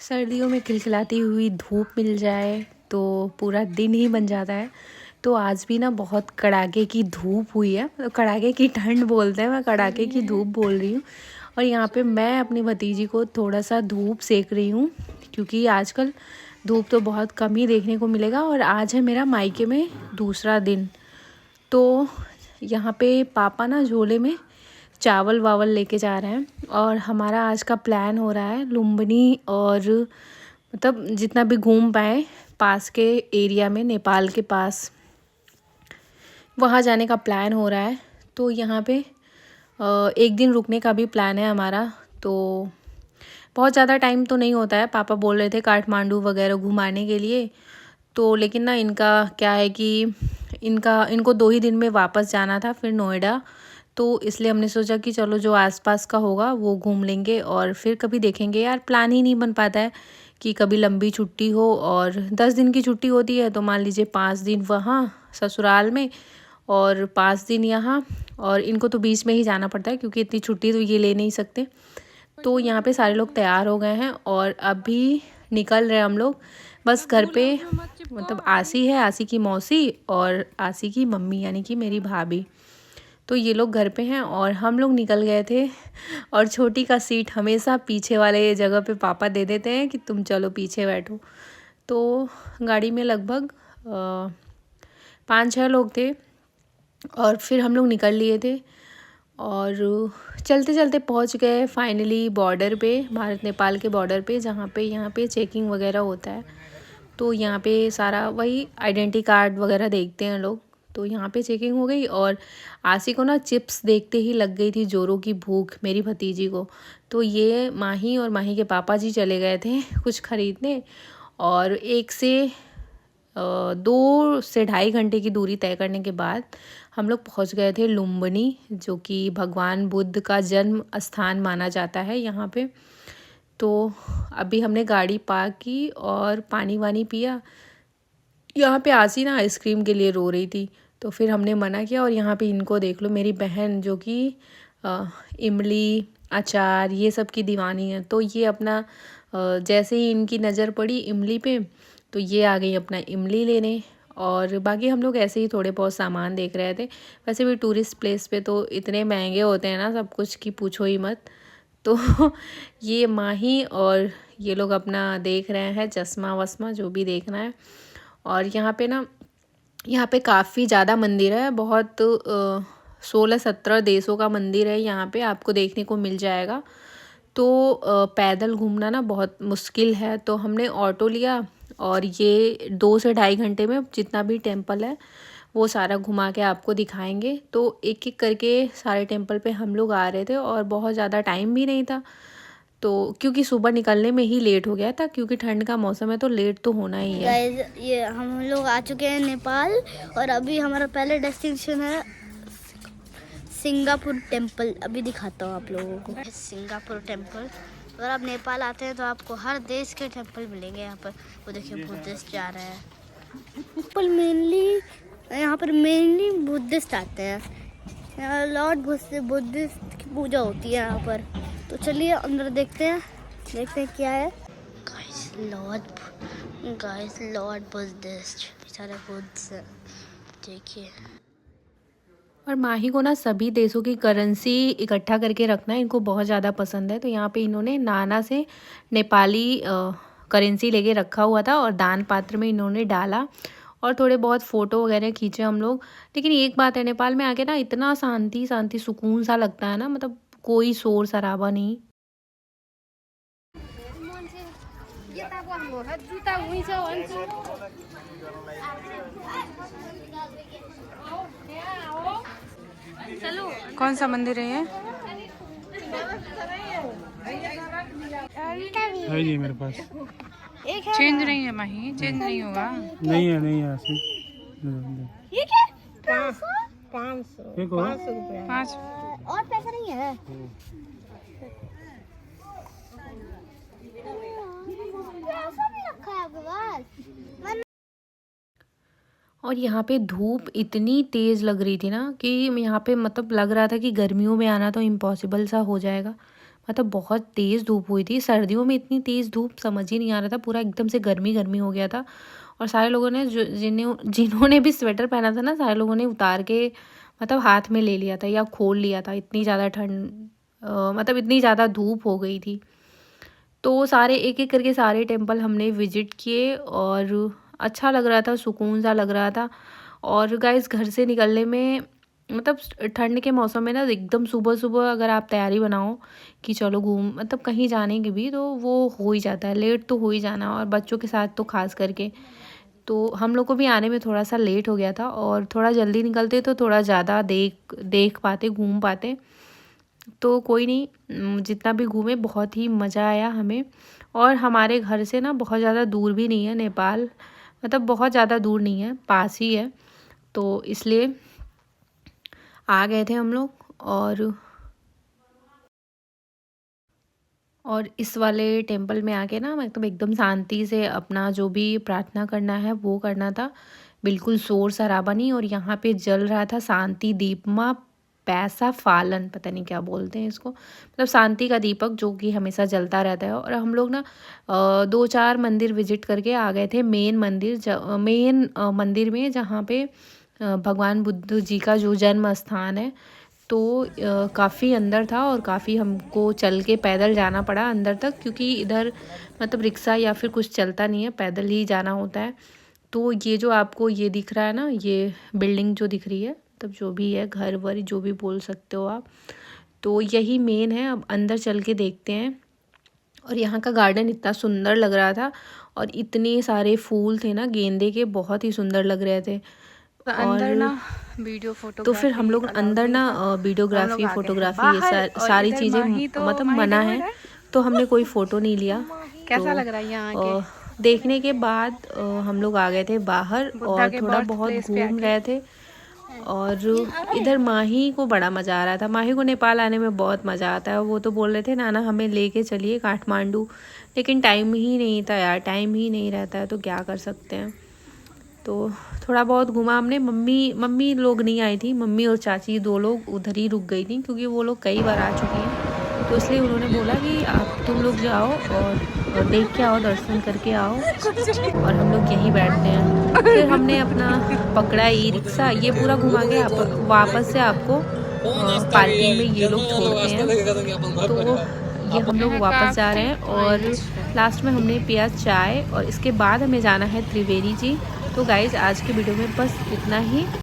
सर्दियों में खिलखिलाती हुई धूप मिल जाए तो पूरा दिन ही बन जाता है। तो आज भी ना बहुत कड़ाके की धूप हुई है, मतलब कड़ाके की ठंड बोलते हैं, मैं कड़ाके की धूप बोल रही हूँ। और यहाँ पे मैं अपनी भतीजी को थोड़ा सा धूप सेक रही हूँ, क्योंकि आजकल धूप तो बहुत कम ही देखने को मिलेगा। और आज है मेरा मायके में दूसरा दिन। तो यहाँ पे पापा ना झोले में चावल वावल लेके जा रहे हैं और हमारा आज का प्लान हो रहा है लुम्बिनी और मतलब जितना भी घूम पाए पास के एरिया में, नेपाल के पास वहाँ जाने का प्लान हो रहा है। तो यहाँ पे एक दिन रुकने का भी प्लान है हमारा। तो बहुत ज़्यादा टाइम तो नहीं होता है, पापा बोल रहे थे काठमांडू वगैरह घुमाने के लिए। तो लेकिन ना इनका क्या है कि इनको 2 ही दिन में वापस जाना था फिर नोएडा। तो इसलिए हमने सोचा कि चलो जो आसपास का होगा वो घूम लेंगे और फिर कभी देखेंगे। यार प्लान ही नहीं बन पाता है कि कभी लंबी छुट्टी हो, और 10 दिन की छुट्टी होती है तो मान लीजिए 5 दिन वहाँ ससुराल में और 5 दिन यहाँ। और इनको तो बीच में ही जाना पड़ता है क्योंकि इतनी छुट्टी तो ये ले नहीं सकते। तो यहाँ पे सारे लोग तैयार हो गए हैं और अभी निकल रहे हैं हम लोग। बस घर पे मतलब आसी है, आसी की मौसी और आसी की मम्मी यानी कि मेरी भाभी, तो ये लोग घर पे हैं और हम लोग निकल गए थे। और छोटी का सीट हमेशा पीछे वाले जगह पे पापा दे देते हैं कि तुम चलो पीछे बैठो। तो गाड़ी में लगभग 5-6 लोग थे और फिर हम लोग निकल लिए थे और चलते चलते पहुंच गए फाइनली बॉर्डर पे, भारत नेपाल के बॉर्डर पे, जहाँ पे यहाँ पे चेकिंग वगैरह होता है। तो यहाँ पे सारा वही आइडेंटिटी कार्ड वगैरह देखते हैं लोग। तो यहाँ पे चेकिंग हो गई और आसी को ना चिप्स देखते ही लग गई थी जोरों की भूख, मेरी भतीजी को। तो ये माही और माही के पापा जी चले गए थे कुछ ख़रीदने और 2 से ढाई घंटे की दूरी तय करने के बाद हम लोग पहुँच गए थे लुम्बिनी, जो कि भगवान बुद्ध का जन्म स्थान माना जाता है यहाँ पे। तो अभी हमने गाड़ी पार्क की और पानी वानी पिया। यहाँ पे आसी ना आइसक्रीम के लिए रो रही थी तो फिर हमने मना किया। और यहाँ पे इनको देख लो, मेरी बहन जो कि इमली अचार ये सब की दीवानी है। तो ये अपना जैसे ही इनकी नज़र पड़ी इमली पे तो ये आ गई अपना इमली लेने। और बाकी हम लोग ऐसे ही थोड़े बहुत सामान देख रहे थे। वैसे भी टूरिस्ट प्लेस पे तो इतने महंगे होते हैं ना सब कुछ कि पूछो ही मत। तो ये माही और ये लोग अपना देख रहे हैं चश्मा वस्मा जो भी देखना है। और यहाँ पे ना यहाँ पे काफ़ी ज़्यादा मंदिर है, बहुत 16-17 देशों का मंदिर है यहाँ पे आपको देखने को मिल जाएगा। तो पैदल घूमना ना बहुत मुश्किल है, तो हमने ऑटो लिया और ये 2 से ढाई घंटे में जितना भी टेम्पल है वो सारा घुमा के आपको दिखाएंगे। तो एक एक करके सारे टेम्पल पे हम लोग आ रहे थे और बहुत ज़्यादा टाइम भी नहीं था, तो क्योंकि सुबह निकलने में ही लेट हो गया था, क्योंकि ठंड का मौसम है तो लेट तो होना ही है। गाइस ये हम लोग आ चुके हैं नेपाल और अभी हमारा पहला डेस्टिनेशन है सिंगापुर टेम्पल। अभी दिखाता हूँ आप लोगों को सिंगापुर टेम्पल। अगर आप नेपाल आते हैं तो आपको हर देश के टेम्पल मिलेंगे यहाँ पर। वो देखिए बुद्धिस्ट जा रहे हैं टेम्पल, यहाँ पर मेनली बुद्धिस्ट आते हैं। यहाँ लॉर्ड बुद्धिस्ट की पूजा होती है यहाँ पर। तो चलिए अंदर देखते हैं क्या है। गाइस लॉर्ड बुद्धिस्ट सारे बुद्ध देखिए। और माही को ना सभी देशों की करेंसी इकट्ठा करके रखना इनको बहुत ज़्यादा पसंद है। तो यहाँ पे इन्होंने नाना से नेपाली करेंसी लेके रखा हुआ था और दान पात्र में इन्होंने डाला और थोड़े बहुत फ़ोटो वगैरह खींचे हम लोग। लेकिन एक बात है, नेपाल में आके ना इतना शांति शांति सुकून सा लगता है ना, मतलब कोई शोर शराबा नहीं। कौन सा मंदिर है ये? है जी मेरे पास। चेंज नहीं है माही, चेंज नहीं होगा। नहीं है ऐसे। ये क्या 500 रुपया 5 और पैसा नहीं है। पैसा भी रखा है आपके पास। और यहाँ पे धूप इतनी तेज़ लग रही थी ना कि यहाँ पे मतलब लग रहा था कि गर्मियों में आना तो इम्पॉसिबल सा हो जाएगा। मतलब बहुत तेज़ धूप हुई थी। सर्दियों में इतनी तेज़ धूप समझ ही नहीं आ रहा था, पूरा एकदम से गर्मी गर्मी हो गया था। और सारे लोगों ने जिन्होंने भी स्वेटर पहना था ना, सारे लोगों ने उतार के मतलब हाथ में ले लिया था या खोल लिया था, इतनी ज़्यादा ठंड मतलब इतनी ज़्यादा धूप हो गई थी। तो सारे एक एक करके सारे टेम्पल हमने विजिट किए और अच्छा लग रहा था, सुकून सा लग रहा था। और गाइस घर से निकलने में मतलब ठंड के मौसम में ना एकदम सुबह सुबह अगर आप तैयारी बनाओ कि चलो घूम मतलब कहीं जाने की भी, तो वो हो ही जाता है, लेट तो हो ही जाना, और बच्चों के साथ तो खास करके। तो हम लोग को भी आने में थोड़ा सा लेट हो गया था, और थोड़ा जल्दी निकलते तो थोड़ा ज़्यादा देख पाते, घूम पाते। तो कोई नहीं, जितना भी घूमे बहुत ही मज़ा आया हमें। और हमारे घर से ना बहुत ज़्यादा दूर भी नहीं है नेपाल, मतलब बहुत ज़्यादा दूर नहीं है, पास ही है। तो इसलिए आ गए थे हम लोग। और इस वाले टेम्पल में आके ना मतलब एकदम शांति से अपना जो भी प्रार्थना करना है वो करना था, बिल्कुल शोर शराबा नहीं। और यहाँ पे जल रहा था शांति दीपमा पैसा फालन, पता नहीं क्या बोलते हैं इसको, मतलब शांति का दीपक जो कि हमेशा जलता रहता है। और हम लोग ना 2-4 मंदिर विजिट करके आ गए थे मेन मंदिर में, जहाँ पे भगवान बुद्ध जी का जो जन्म स्थान है। तो काफ़ी अंदर था और काफ़ी हमको चल के पैदल जाना पड़ा अंदर तक, क्योंकि इधर मतलब रिक्शा या फिर कुछ चलता नहीं है, पैदल ही जाना होता है। तो ये जो आपको ये दिख रहा है ना, ये बिल्डिंग जो दिख रही है, मतलब जो भी है घर वर जो भी बोल सकते हो आप, तो यही मेन है। अब अंदर चल के देखते हैं। और यहाँ का गार्डन इतना सुंदर लग रहा था, और इतने सारे फूल थे ना गेंदे के, बहुत ही सुंदर लग रहे थे। अंदर ना वीडियो फोटोग्राफी तो फिर हम लोग अंदर ना वीडियोग्राफी फोटोग्राफी ये सारी चीज़ें मतलब मना है, तो हमने कोई फ़ोटो नहीं लिया। कैसा लग रहा है यहाँ आके? देखने के बाद हम लोग आ गए थे बाहर और थोड़ा बहुत घूम रहे थे। और इधर माही को बड़ा मज़ा आ रहा था। माही को नेपाल आने में बहुत मज़ा आता है। वो तो बोल रहे थे नाना हमें लेके चलिए काठमांडू, लेकिन टाइम ही नहीं था यार, टाइम ही नहीं रहता है, तो क्या कर सकते हैं। तो थोड़ा बहुत घुमा हमने। मम्मी लोग नहीं आई थी, मम्मी और चाची 2 लोग उधर ही रुक गई थी, क्योंकि वो लोग कई बार आ चुकी हैं। तो इसलिए उन्होंने बोला कि आप तुम लोग जाओ और देख के आओ, दर्शन करके आओ, और हम लोग यहीं बैठते हैं। फिर हमने अपना पकड़ा ई रिक्शा, ये पूरा घुमा के वापस से आपको पार्किंग में ये लोग छोड़ते हैं। तो ये हम लोग वापस जा रहे हैं, और लास्ट में हमने पिया चाय, और इसके बाद हमें जाना है त्रिवेणी जी। तो गाइज़ आज के वीडियो में बस इतना ही।